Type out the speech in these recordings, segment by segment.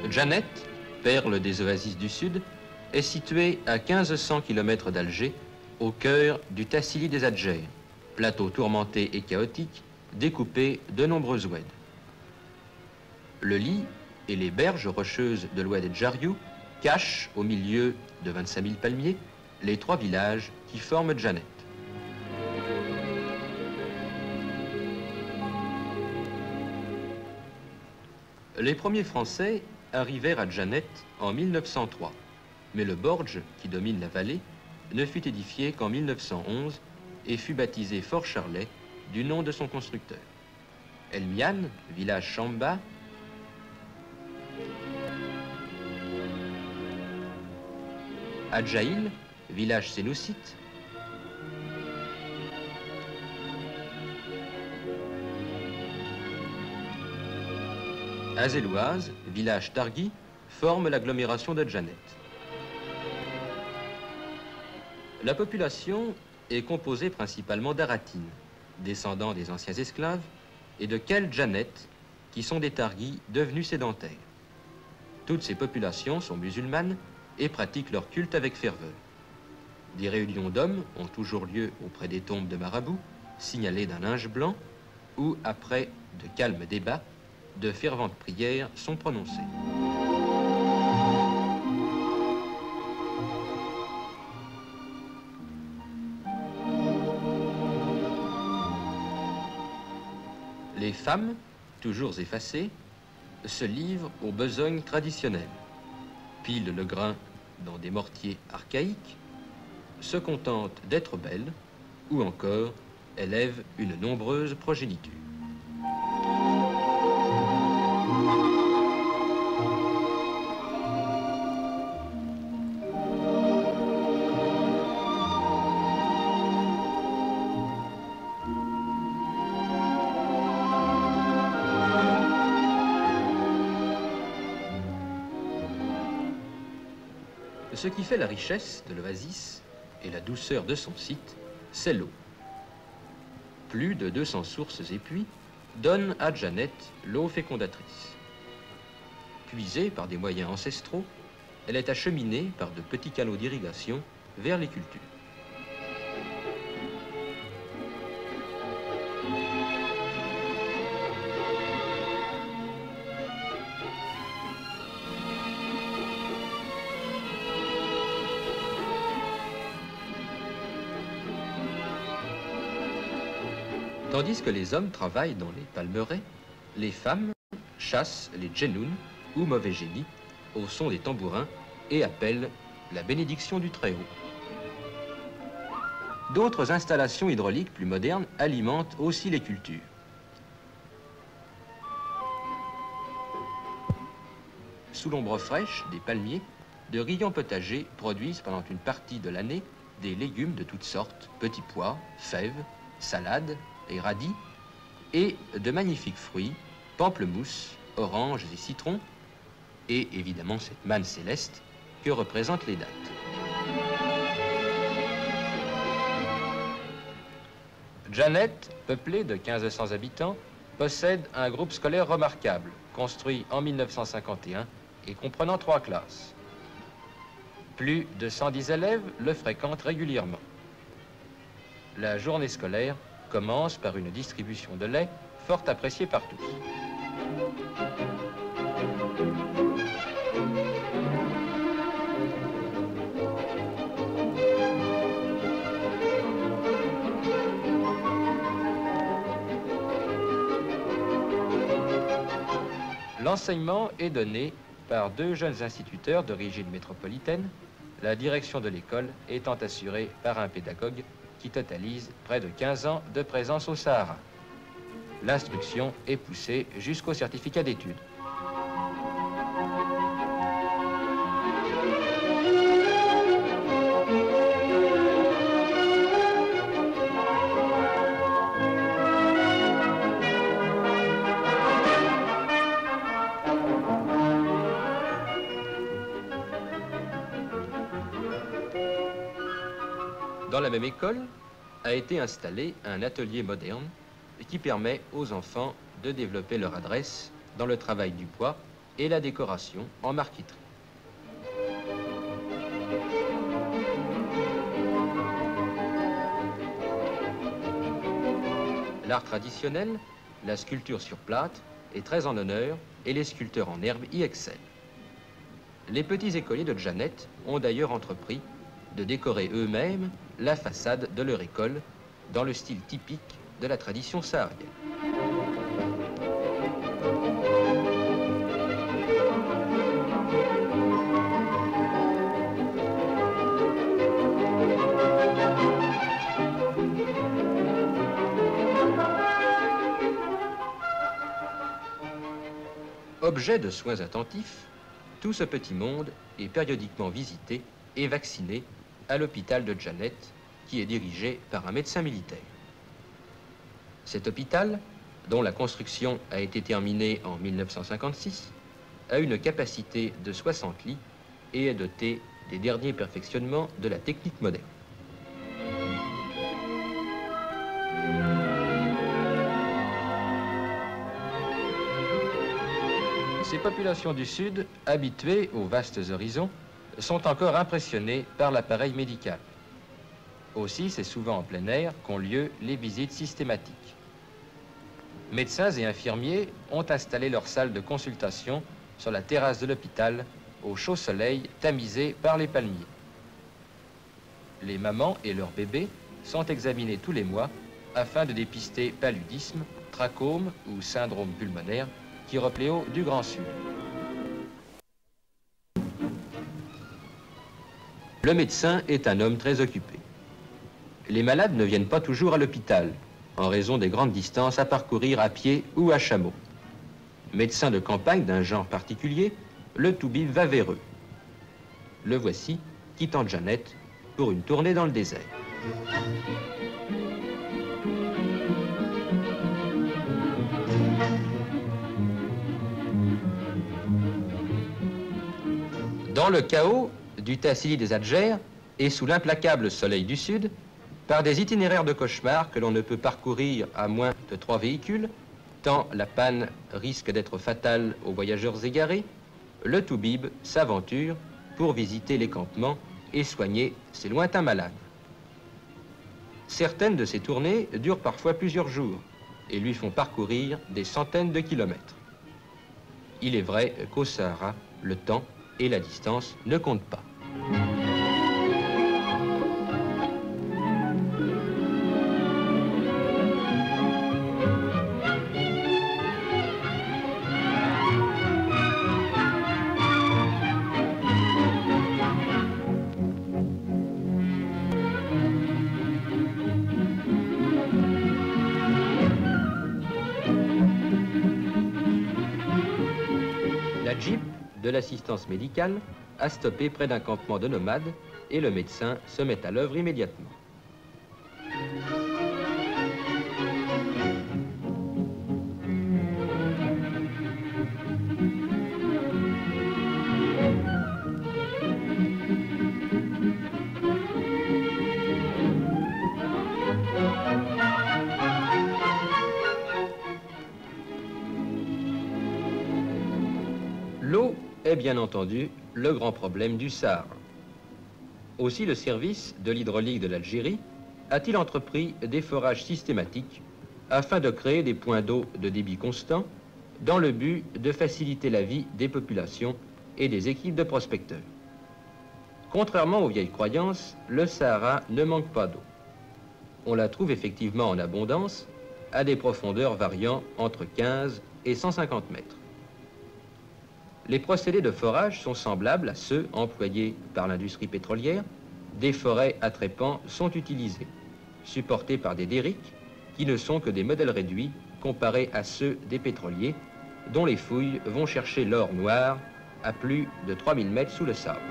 Janet, perle des oasis du Sud, est située à 1500 km d'Alger, au cœur du Tassili des Adjers, plateau tourmenté et chaotique, découpé de nombreuses oueds. Le lit et les berges rocheuses de l'oued Djariou cachent, au milieu de 25 000 palmiers, les 3 villages qui forment Janet. Les premiers Français arrivèrent à Janet en 1903, mais le Borge, qui domine la vallée, ne fut édifié qu'en 1911 et fut baptisé Fort Charlet du nom de son constructeur. El Mian, village Chamba, Adjaïl, village sénoussite, Azelouaz, village Targui, forment l'agglomération de Janet. La population est composée principalement d'Aratines, descendants des anciens esclaves, et de Kel Janet, qui sont des Targis devenus sédentaires. Toutes ces populations sont musulmanes et pratiquent leur culte avec ferveur. Des réunions d'hommes ont toujours lieu auprès des tombes de marabouts, signalées d'un linge blanc, où, après de calmes débats, de ferventes prières sont prononcées. Les femmes, toujours effacées, se livrent aux besognes traditionnelles, pilent le grain dans des mortiers archaïques, se contentent d'être belles, ou encore élèvent une nombreuse progéniture. Ce qui fait la richesse de l'oasis et la douceur de son site, c'est l'eau. Plus de 200 sources et puits donnent à Janet l'eau fécondatrice. Puisée par des moyens ancestraux, elle est acheminée par de petits canaux d'irrigation vers les cultures. Tandis que les hommes travaillent dans les palmeraies, les femmes chassent les djenoun, ou mauvais génies, au son des tambourins et appellent la bénédiction du Très-Haut. D'autres installations hydrauliques plus modernes alimentent aussi les cultures. Sous l'ombre fraîche des palmiers, de riants potagers produisent pendant une partie de l'année des légumes de toutes sortes, petits pois, fèves, salades et radis, et de magnifiques fruits, pamplemousses, oranges et citrons, et évidemment cette manne céleste que représentent les dattes. Janet, peuplée de 1500 habitants, possède un groupe scolaire remarquable, construit en 1951 et comprenant 3 classes. Plus de 110 élèves le fréquentent régulièrement. La journée scolaire commence par une distribution de lait fort appréciée par tous. L'enseignement est donné par 2 jeunes instituteurs d'origine métropolitaine, la direction de l'école étant assurée par un pédagogue qui totalise près de 15 ans de présence au Sahara. L'instruction est poussée jusqu'au certificat d'études. Dans la même école a été installé un atelier moderne qui permet aux enfants de développer leur adresse dans le travail du bois et la décoration en marqueterie. L'art traditionnel, la sculpture sur plâtre, est très en honneur et les sculpteurs en herbe y excellent. Les petits écoliers de Janet ont d'ailleurs entrepris de décorer eux-mêmes la façade de leur école dans le style typique de la tradition saharienne. Objet de soins attentifs, tout ce petit monde est périodiquement visité et vacciné à l'hôpital de Janet, qui est dirigé par un médecin militaire. Cet hôpital, dont la construction a été terminée en 1956, a une capacité de 60 lits et est doté des derniers perfectionnements de la technique moderne. Ces populations du Sud, habituées aux vastes horizons, sont encore impressionnées par l'appareil médical. Aussi, c'est souvent en plein air qu'ont lieu les visites systématiques. Médecins et infirmiers ont installé leur salle de consultation sur la terrasse de l'hôpital, au chaud soleil tamisé par les palmiers. Les mamans et leurs bébés sont examinés tous les mois afin de dépister paludisme, trachome ou syndrome pulmonaire, chiropléo du Grand Sud. Le médecin est un homme très occupé. Les malades ne viennent pas toujours à l'hôpital, en raison des grandes distances à parcourir à pied ou à chameau. Médecin de campagne d'un genre particulier, le Toubib va vers eux. Le voici, quittant Janet pour une tournée dans le désert. Dans le chaos du Tassili des Adjers et sous l'implacable soleil du Sud, par des itinéraires de cauchemar que l'on ne peut parcourir à moins de 3 véhicules, tant la panne risque d'être fatale aux voyageurs égarés, le Toubib s'aventure pour visiter les campements et soigner ses lointains malades. Certaines de ces tournées durent parfois plusieurs jours et lui font parcourir des centaines de kilomètres. Il est vrai qu'au Sahara, le temps et la distance ne comptent pas. La Jeep de l'assistance médicale a stoppé près d'un campement de nomades et le médecin se met à l'œuvre immédiatement. L'eau est bien entendu le grand problème du Sahara. Aussi le service de l'hydraulique de l'Algérie a-t-il entrepris des forages systématiques afin de créer des points d'eau de débit constant dans le but de faciliter la vie des populations et des équipes de prospecteurs. Contrairement aux vieilles croyances, le Sahara ne manque pas d'eau. On la trouve effectivement en abondance à des profondeurs variant entre 15 et 150 mètres. Les procédés de forage sont semblables à ceux employés par l'industrie pétrolière. Des forêts à trépan sont utilisés, supportés par des derricks qui ne sont que des modèles réduits comparés à ceux des pétroliers, dont les fouilles vont chercher l'or noir à plus de 3000 mètres sous le sable.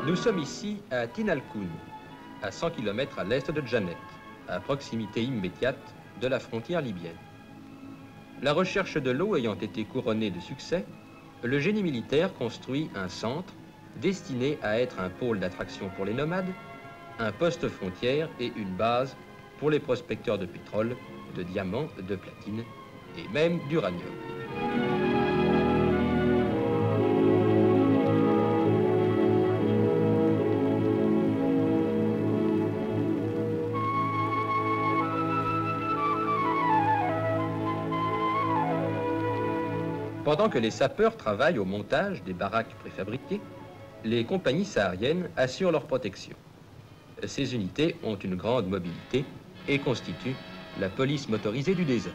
Nous sommes ici à Tin Al-Koun, à 100 km à l'est de Janet, à proximité immédiate de la frontière libyenne. La recherche de l'eau ayant été couronnée de succès, le génie militaire construit un centre destiné à être un pôle d'attraction pour les nomades, un poste frontière et une base pour les prospecteurs de pétrole, de diamants, de platine et même d'uranium. Pendant que les sapeurs travaillent au montage des baraques préfabriquées, les compagnies sahariennes assurent leur protection. Ces unités ont une grande mobilité et constituent la police motorisée du désert.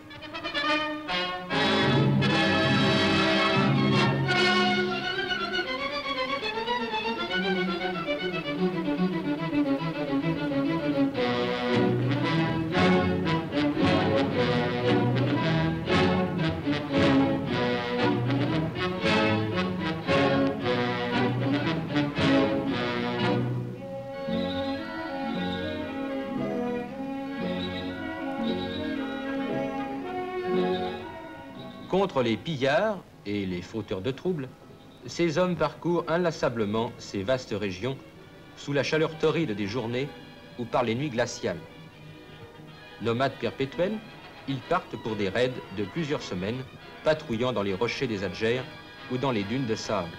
Contre les pillards et les fauteurs de troubles, ces hommes parcourent inlassablement ces vastes régions sous la chaleur torride des journées ou par les nuits glaciales. Nomades perpétuels, ils partent pour des raids de plusieurs semaines, patrouillant dans les rochers des Adjers ou dans les dunes de sable.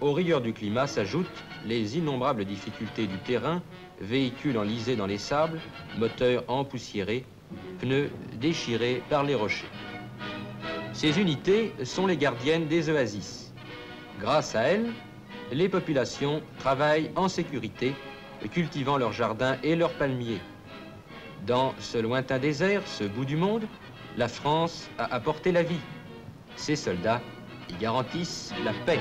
Aux rigueurs du climat s'ajoutent les innombrables difficultés du terrain, véhicules enlisés dans les sables, moteurs empoussiérés, pneus déchirés par les rochers. Ces unités sont les gardiennes des oasis. Grâce à elles, les populations travaillent en sécurité, cultivant leurs jardins et leurs palmiers. Dans ce lointain désert, ce bout du monde, la France a apporté la vie. Ses soldats y garantissent la paix.